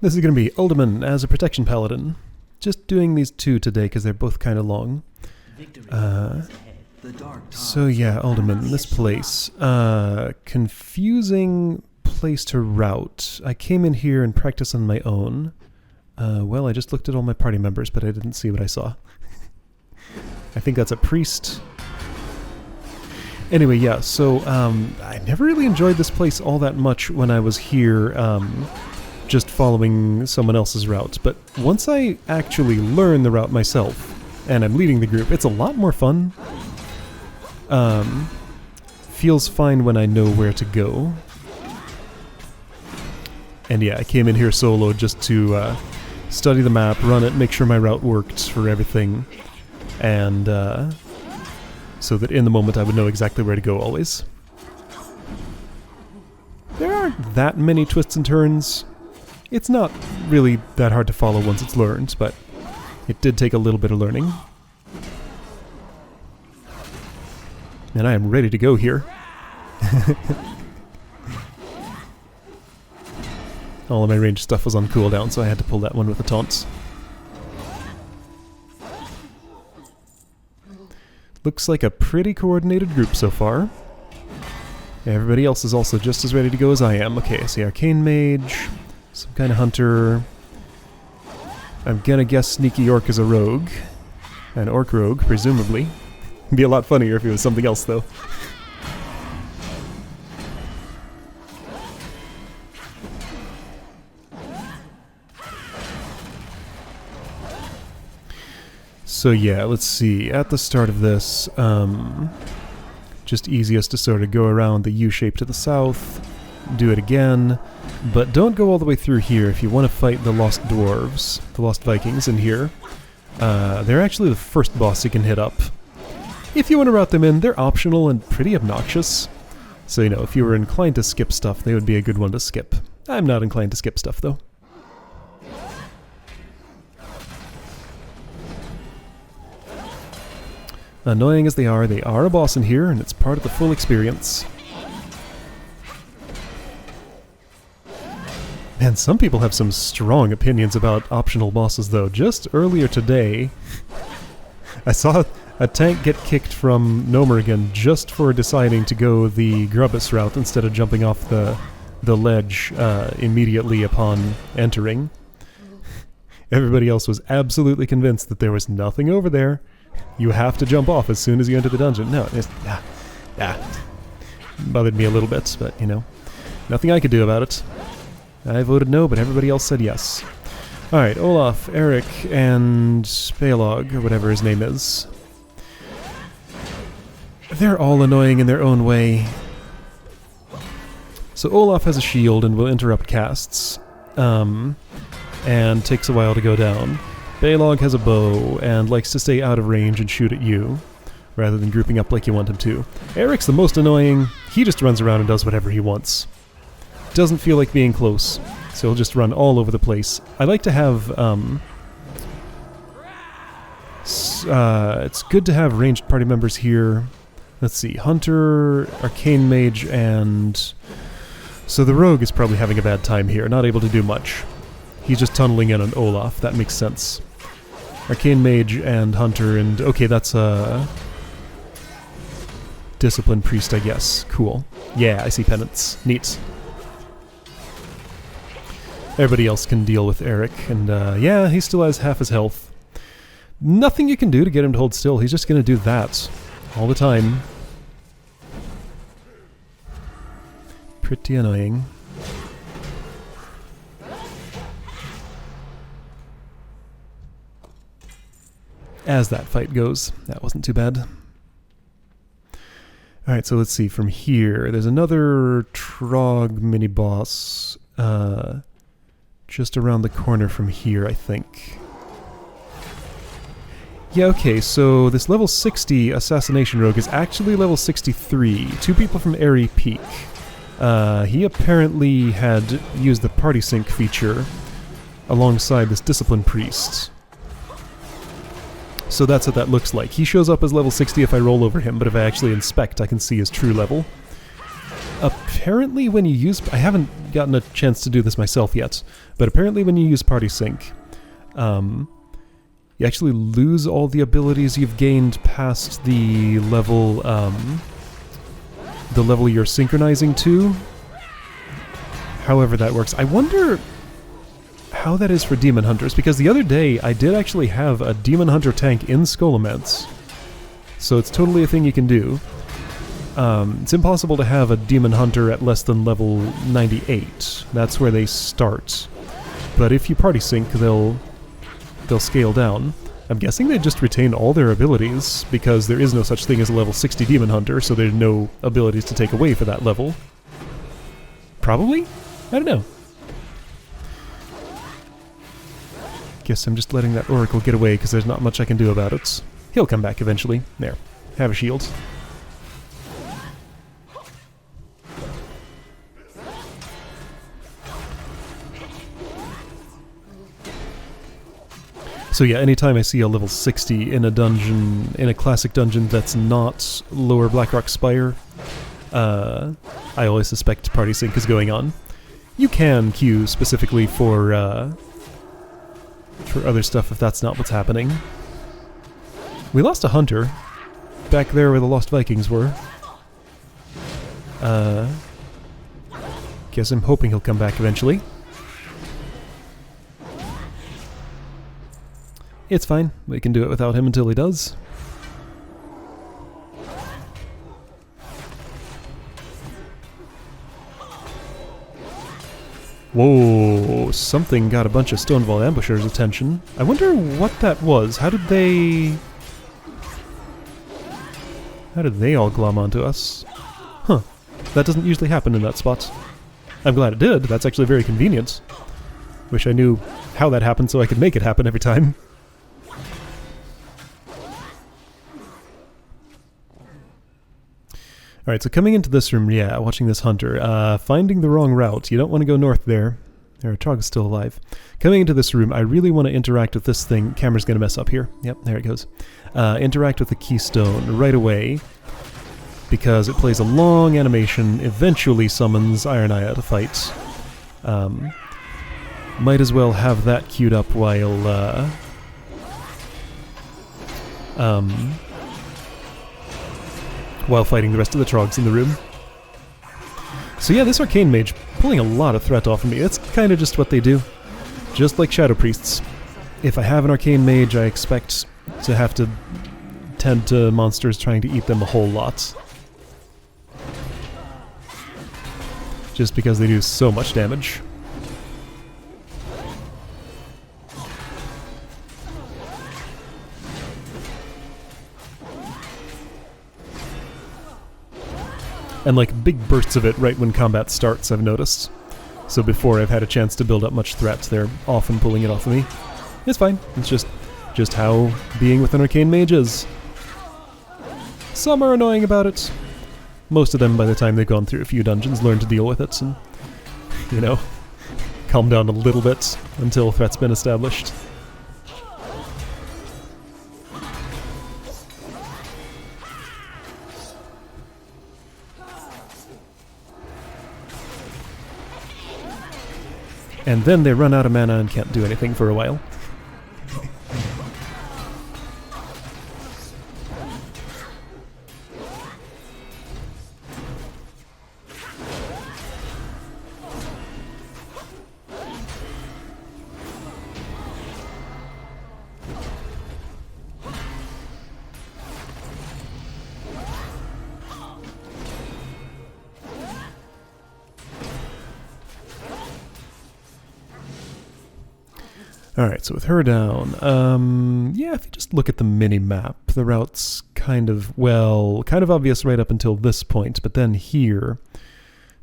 This is going to be Uldaman as a protection paladin. Just doing these two today because they're both kind of long. So yeah, Uldaman, this place. Confusing place to route. I came in here and practiced on my own. Well, I just looked at all my party members, but I didn't see what I saw. I think that's a priest. Anyway, yeah, so I never really enjoyed this place all that much when I was here just following someone else's route. But once I actually learn the route myself, and I'm leading the group, it's a lot more fun. Feels fine when I know where to go. And yeah, I came in here solo just to study the map, run it, make sure my route worked for everything, and so that in the moment I would know exactly where to go always. There aren't that many twists and turns. It's not really that hard to follow once it's learned, but it did take a little bit of learning. And I am ready to go here. All of my ranged stuff was on cooldown, so I had to pull that one with the taunts. Looks like a pretty coordinated group so far. Everybody else is also just as ready to go as I am. Okay, I see Arcane Mage, some kind of hunter. I'm gonna guess Sneaky Orc is a rogue. An Orc rogue, presumably. It'd be a lot funnier if it was something else, though. So yeah, let's see. At the start of this, just easiest to sort of go around the U shape to the south, do it again, but don't go all the way through here if you want to fight the Lost Dwarves, the Lost Vikings in here. They're actually the first boss you can hit up. If you want to route them in, they're optional and pretty obnoxious. So, you know, if you were inclined to skip stuff, they would be a good one to skip. I'm not inclined to skip stuff, though. Annoying as they are a boss in here, and it's part of the full experience. Man, some people have some strong opinions about optional bosses, though. Just earlier today, I saw a tank get kicked from Nomergan just for deciding to go the Grubbus route instead of jumping off the ledge immediately upon entering. Everybody else was absolutely convinced that there was nothing over there. You have to jump off as soon as you enter the dungeon. No, it's... bothered me a little bit, but, you know, nothing I could do about it. I voted no, but everybody else said yes. Alright, Olaf, Eric, and Balog, or whatever his name is. They're all annoying in their own way. So Olaf has a shield and will interrupt casts, and takes a while to go down. Balog has a bow and likes to stay out of range and shoot at you, rather than grouping up like you want him to. Eric's the most annoying. He just runs around and does whatever he wants. Doesn't feel like being close, so he'll just run all over the place. I like to have, it's good to have ranged party members here. Let's see, Hunter, Arcane Mage, and... So the Rogue is probably having a bad time here, not able to do much. He's just tunneling in on Olaf, that makes sense. Arcane Mage and Hunter and... Okay, that's a... Discipline Priest, I guess. Cool. Yeah, I see Penance. Neat. Everybody else can deal with Eric, and yeah, he still has half his health. Nothing you can do to get him to hold still, he's just gonna do that. All the time. Pretty annoying. As that fight goes. That wasn't too bad. Alright, so let's see, from here, there's another Trog mini-boss, just around the corner from here, I think. Yeah, okay, so this level 60 Assassination Rogue is actually level 63. Two people from Airy Peak. He apparently had used the Party Sync feature alongside this Discipline Priest. So that's what that looks like. He shows up as level 60 if I roll over him, but if I actually inspect, I can see his true level. Apparently when you use... I haven't gotten a chance to do this myself yet, but apparently when you use Party Sync, you actually lose all the abilities you've gained past the level you're synchronizing to. However that works. I wonder how that is for Demon Hunters, because the other day I did actually have a Demon Hunter tank in Scholomance, so it's totally a thing you can do. It's impossible to have a Demon Hunter at less than level 98. That's where they start. But if you party sync, they'll scale down. I'm guessing they just retain all their abilities, because there is no such thing as a level 60 Demon Hunter, so there's no abilities to take away for that level. Probably? I don't know. Guess I'm just letting that Oracle get away, because there's not much I can do about it. He'll come back eventually. There. Have a shield. So yeah, anytime I see a level 60 in a dungeon, in a classic dungeon that's not Lower Blackrock Spire, I always suspect Party Sync is going on. You can queue specifically for other stuff if that's not what's happening. We lost a hunter back there where the Lost Vikings were. Guess I'm hoping he'll come back eventually. It's fine. We can do it without him until he does. Whoa, something got a bunch of Stonewall Ambushers' attention. I wonder what that was. How did they all glom onto us? Huh. That doesn't usually happen in that spot. I'm glad it did. That's actually very convenient. Wish I knew how that happened so I could make it happen every time. Alright, so coming into this room, yeah, watching this hunter, finding the wrong route. You don't want to go north there. Our Trog's still alive. Coming into this room, I really want to interact with this thing. Camera's going to mess up here. Yep, there it goes. Interact with the keystone right away, because it plays a long animation, eventually summons Iron-Eye to fight. Might as well have that queued up while fighting the rest of the Trogs in the room. So yeah, this Arcane Mage pulling a lot of threat off of me. That's kind of just what they do. Just like Shadow Priests. If I have an Arcane Mage, I expect to have to tend to monsters trying to eat them a whole lot. Just because they do so much damage. And like big bursts of it right when combat starts, I've noticed. So before I've had a chance to build up much threat, they're often pulling it off of me. It's fine. It's just how being with an Arcane Mage is. Some are annoying about it. Most of them, by the time they've gone through a few dungeons, learn to deal with it and, you know, calm down a little bit until threat's been established. And then they run out of mana and can't do anything for a while. Alright, so with her down, yeah, if you just look at the mini-map, the route's kind of obvious right up until this point, but then here,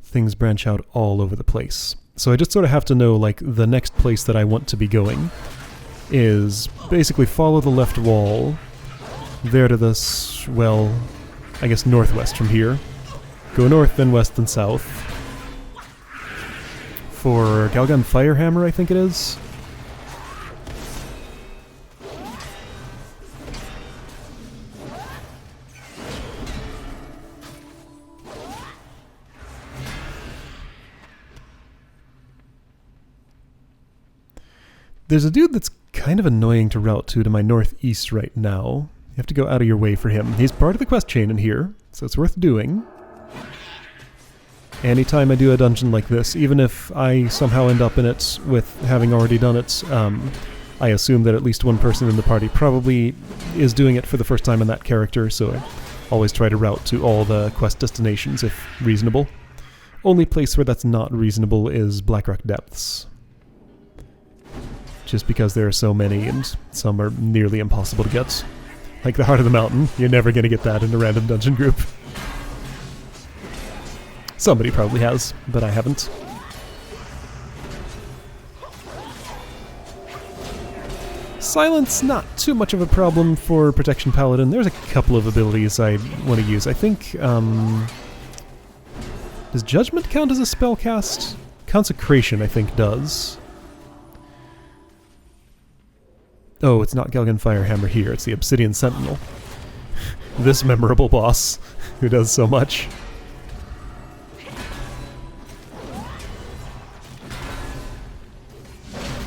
things branch out all over the place. So I just sort of have to know, like, the next place that I want to be going is basically follow the left wall, there to this, well, I guess northwest from here. Go north, then west, then south. For Galgan Firehammer, I think it is. There's a dude that's kind of annoying to route to my northeast right now. You have to go out of your way for him. He's part of the quest chain in here, so it's worth doing. Anytime I do a dungeon like this, even if I somehow end up in it with having already done it, I assume that at least one person in the party probably is doing it for the first time in that character, so I always try to route to all the quest destinations if reasonable. Only place where that's not reasonable is Blackrock Depths. Just because there are so many and some are nearly impossible to get. Like the Heart of the Mountain, you're never going to get that in a random dungeon group. Somebody probably has, but I haven't. Silence, not too much of a problem for Protection Paladin. There's a couple of abilities I want to use. I think, does Judgment count as a spell cast? Consecration, I think, does. Oh, it's not Galgan Firehammer here, it's the Obsidian Sentinel. This memorable boss, who does so much.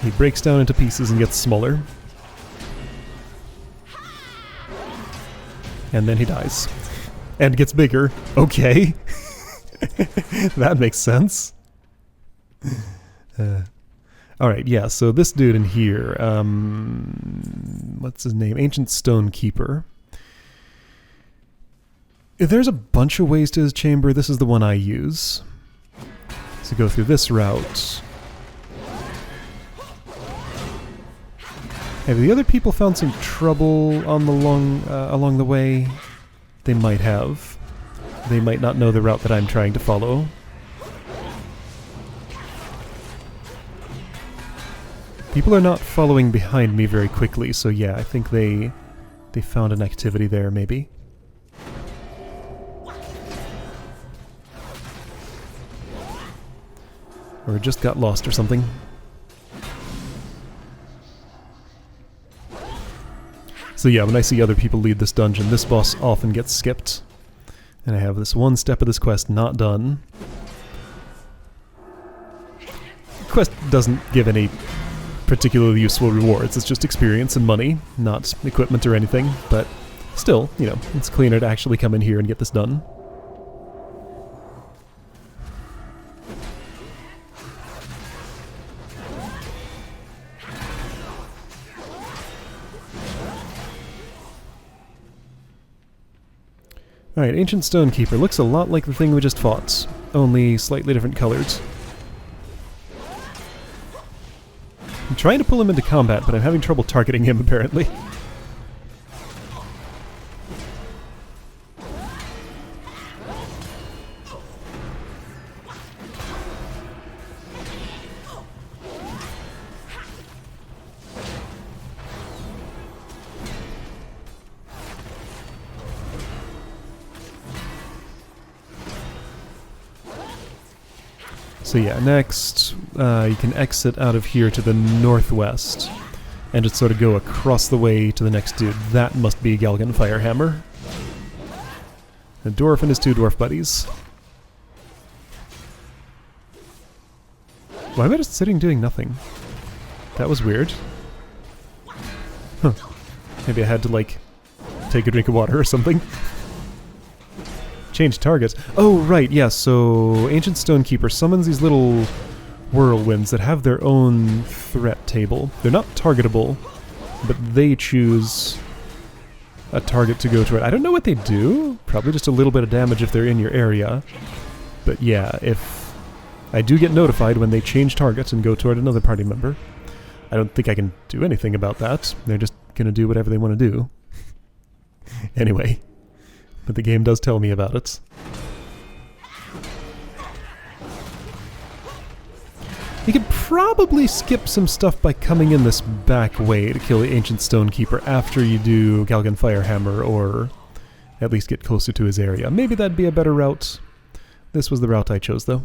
He breaks down into pieces and gets smaller. And then he dies. And gets bigger. Okay. That makes sense. Alright, yeah, so this dude in here, what's his name? Ancient Stonekeeper. There's a bunch of ways to his chamber. This is the one I use. So go through this route. Have the other people found some trouble on the along the way? They might have. They might not know the route that I'm trying to follow. People are not following behind me very quickly, so yeah, I think they found an activity there, maybe. Or just got lost or something. So yeah, when I see other people lead this dungeon, this boss often gets skipped. And I have this one step of this quest not done. The quest doesn't give any particularly useful rewards, it's just experience and money, not equipment or anything, but still, you know, it's cleaner to actually come in here and get this done. Alright, Ancient Stonekeeper looks a lot like the thing we just fought, only slightly different colors. I'm trying to pull him into combat, but I'm having trouble targeting him, apparently. So yeah, next, you can exit out of here to the northwest, and just sort of go across the way to the next dude. That must be Galgan Firehammer. A dwarf and his two dwarf buddies. Why am I just sitting doing nothing? That was weird. Huh. Maybe I had to, like, take a drink of water or something. Change targets. Oh, right, yeah, so Ancient Stonekeeper summons these little whirlwinds that have their own threat table. They're not targetable, but they choose a target to go toward. I don't know what they do. Probably just a little bit of damage if they're in your area. But yeah, if I do get notified when they change targets and go toward another party member, I don't think I can do anything about that. They're just gonna do whatever they want to do. Anyway. But the game does tell me about it. You could probably skip some stuff by coming in this back way to kill the Ancient Stonekeeper after you do Galgan Firehammer, or at least get closer to his area. Maybe that'd be a better route. This was the route I chose, though.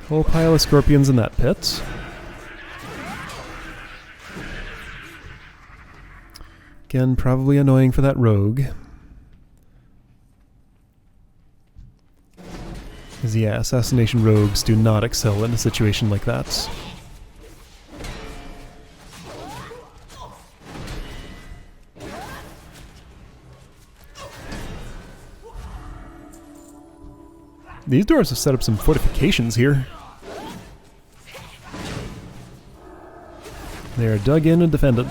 Whole pile of scorpions in that pit. Again, probably annoying for that rogue. Because yeah, assassination rogues do not excel in a situation like that. These dwarves have set up some fortifications here. They are dug in and defended.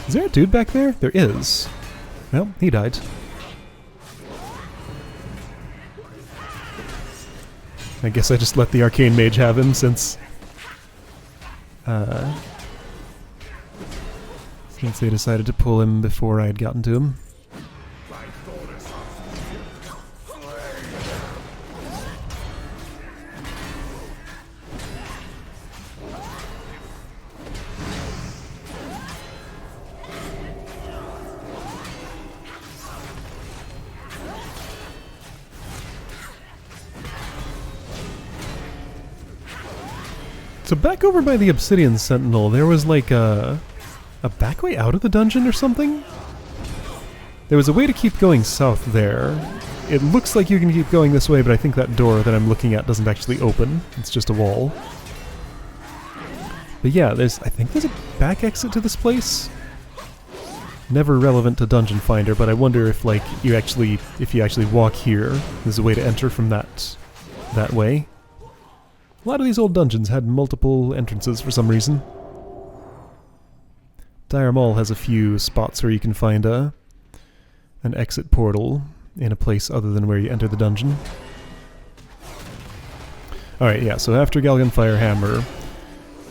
Is there a dude back there? There is. Well, he died. I guess I just let the arcane mage have him since they decided to pull him before I had gotten to him. So back over by the Obsidian Sentinel, there was like a back way out of the dungeon or something? There was a way to keep going south there. It looks like you can keep going this way, but I think that door that I'm looking at doesn't actually open. It's just a wall. But yeah, I think there's a back exit to this place. Never relevant to Dungeon Finder, but I wonder if like if you actually walk here, there's a way to enter from that way. A lot of these old dungeons had multiple entrances for some reason. Dire Mall has a few spots where you can find an exit portal in a place other than where you enter the dungeon. Alright, yeah, so after Galgan Firehammer,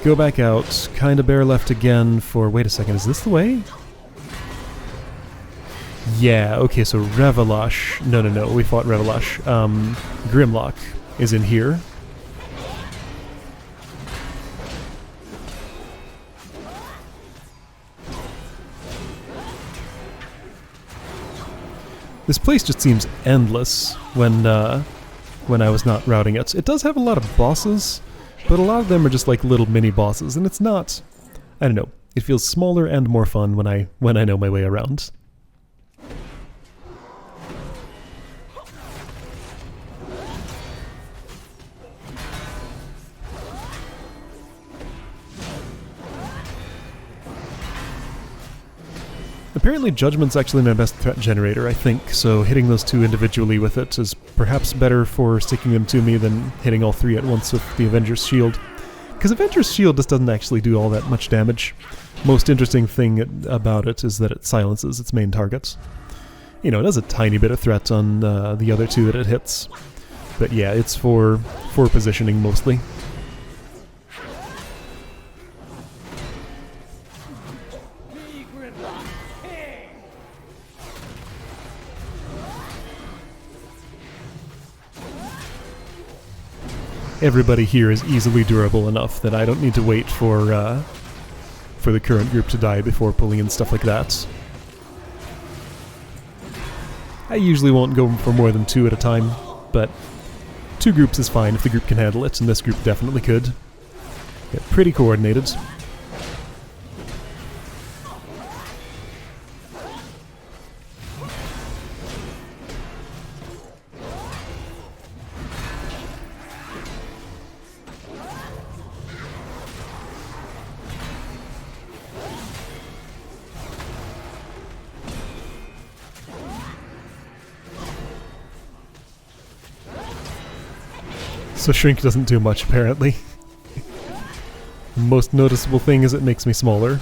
go back out, kinda bare left again for... Wait a second, is this the way? Yeah, okay, so Revelash... No, we fought Revelash. Grimlock is in here. This place just seems endless when I was not routing it. It does have a lot of bosses, but a lot of them are just like little mini bosses, and it's not... I don't know. It feels smaller and more fun when I know my way around. Apparently Judgment's actually my best threat generator, I think, so hitting those two individually with it is perhaps better for sticking them to me than hitting all three at once with the Avenger's Shield. Because Avenger's Shield just doesn't actually do all that much damage. Most interesting thing about it is that it silences its main targets. You know, it has a tiny bit of threat on the other two that it hits. But yeah, it's for positioning mostly. Everybody here is easily durable enough that I don't need to wait for the current group to die before pulling in stuff like that. I usually won't go for more than 2 at a time, but 2 groups is fine if the group can handle it, and this group definitely could. Get pretty coordinated. So Shrink doesn't do much, apparently. The most noticeable thing is it makes me smaller.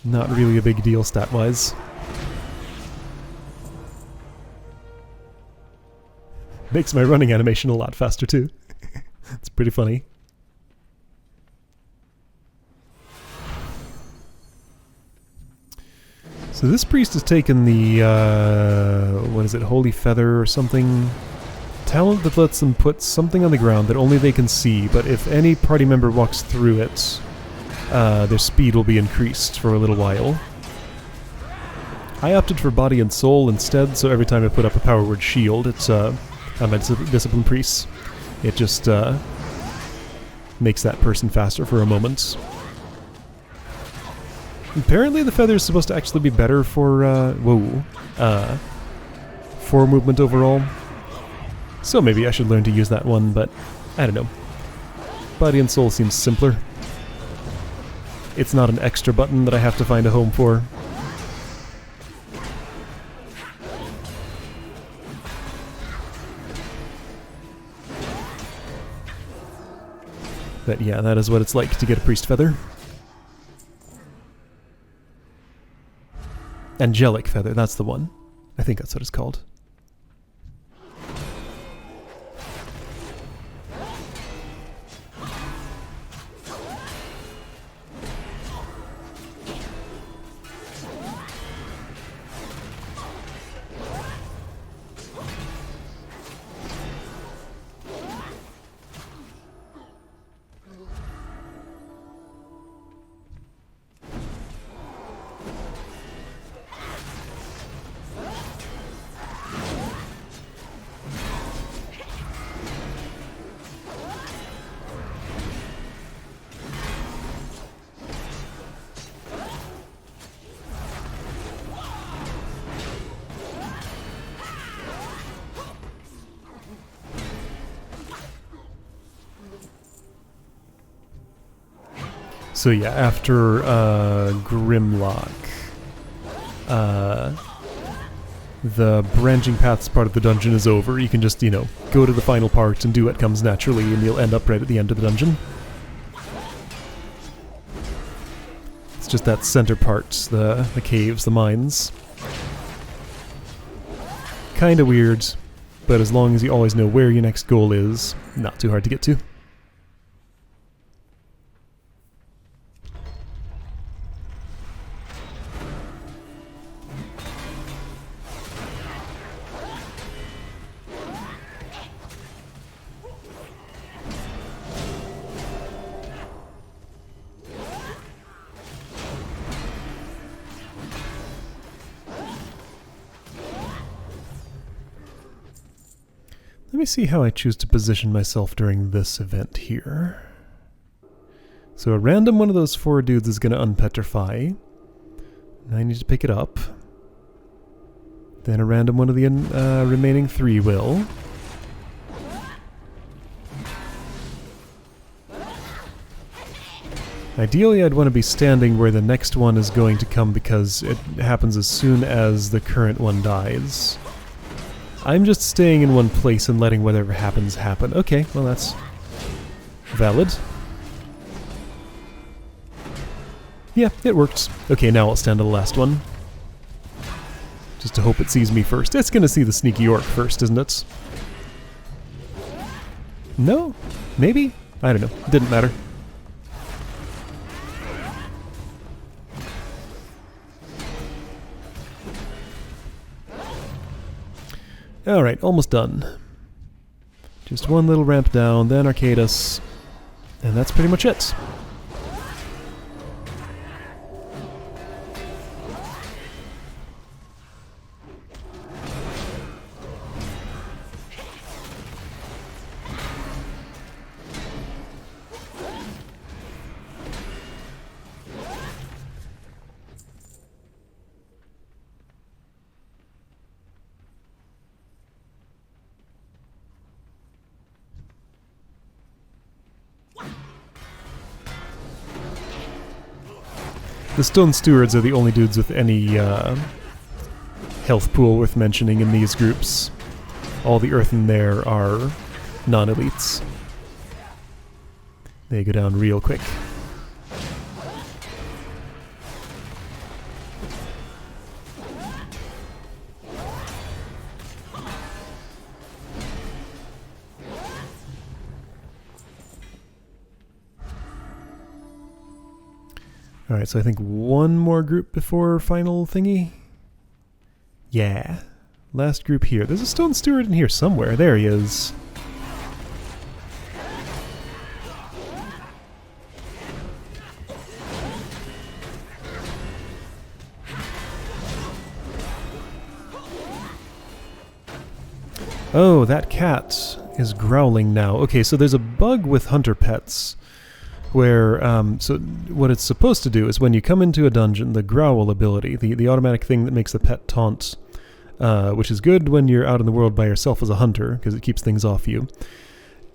Not really a big deal stat-wise. Makes my running animation a lot faster, too. It's pretty funny. So this priest has taken the, what is it, Holy Feather or something? Talent that lets them put something on the ground that only they can see, but if any party member walks through it, their speed will be increased for a little while. I opted for body and soul instead, so every time I put up a power word shield, it's I'm a discipline priest. It just makes that person faster for a moment. Apparently the feather is supposed to actually be better for for movement overall. So maybe I should learn to use that one, but I don't know. Body and soul seems simpler. It's not an extra button that I have to find a home for. But yeah, that is what it's like to get a priest feather. Angelic feather, that's the one. I think that's what it's called. So yeah, after Grimlock, the branching paths part of the dungeon is over. You can just, you know, go to the final part and do what comes naturally, and you'll end up right at the end of the dungeon. It's just that center part, the caves, the mines. Kinda weird, but as long as you always know where your next goal is, not too hard to get to. Let me see how I choose to position myself during this event here. So a random one of those 4 dudes is going to unpetrify. I need to pick it up. Then a random one of the remaining 3 will. Ideally, I'd want to be standing where the next one is going to come because it happens as soon as the current one dies. I'm just staying in one place and letting whatever happens happen. Okay, well that's valid. Yeah, it worked. Okay, now I'll stand to the last one. Just to hope it sees me first. It's gonna see the sneaky orc first, isn't it? No? Maybe? I don't know. Didn't matter. Alright, almost done. Just one little ramp down, then Arcadus, and that's pretty much it. The Stone Stewards are the only dudes with any health pool worth mentioning in these groups. All the earthen there are non-elites. They go down real quick. Alright, so I think one more group before final thingy? Yeah. Last group here. There's a Stone Steward in here somewhere. There he is. Oh, that cat is growling now. Okay, so there's a bug with hunter pets where, so what it's supposed to do is when you come into a dungeon, the growl ability, the automatic thing that makes the pet taunt, which is good when you're out in the world by yourself as a hunter, because it keeps things off you.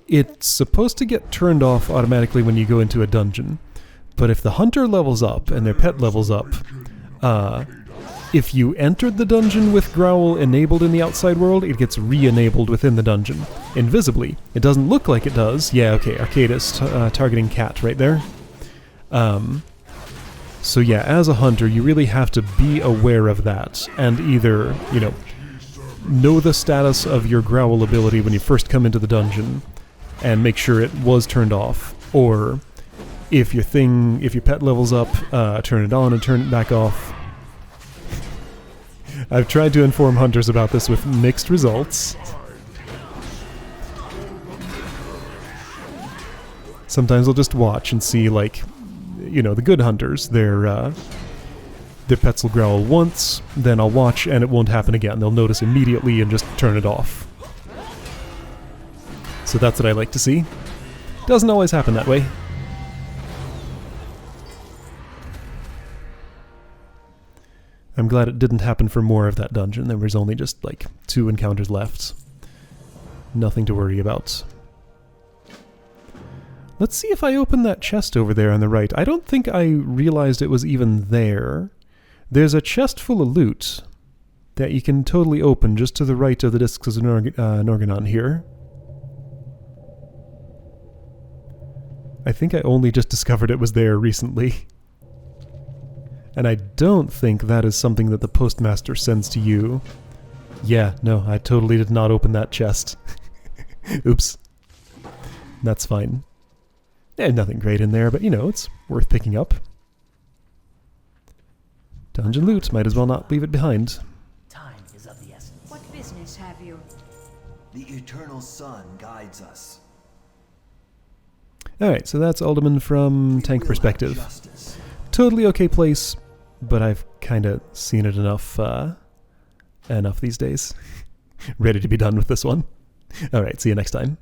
It's supposed to get turned off automatically when you go into a dungeon, but if the hunter levels up and their pet levels up, if you entered the dungeon with growl enabled in the outside world, it gets re-enabled within the dungeon, invisibly. It doesn't look like it does. Yeah, okay, Arcade is targeting cat right there. So yeah, as a hunter, you really have to be aware of that, and either, you know the status of your growl ability when you first come into the dungeon, and make sure it was turned off, or if your pet levels up, turn it on and turn it back off. I've tried to inform hunters about this with mixed results. Sometimes I'll just watch and see, like, the good hunters, their pets will growl once, then I'll watch and it won't happen again. They'll notice immediately and just turn it off. So that's what I like to see. Doesn't always happen that way. I'm glad it didn't happen for more of that dungeon. There was only just, like, 2 encounters left. Nothing to worry about. Let's see if I open that chest over there on the right. I don't think I realized it was even there. There's a chest full of loot that you can totally open just to the right of the Discs of Norganon here. I think I only just discovered it was there recently. And I don't think that is something that the postmaster sends to you. Yeah, no, I totally did not open that chest. Oops. That's fine. Nothing great in there, but it's worth picking up. Dungeon loot, might as well not leave it behind. Time is of the essence. What business have you? The eternal sun guides us. Alright, so that's Uldaman from tank perspective. Totally okay place, but I've kind of seen it enough these days. Ready to be done with this one. Alright, see you next time.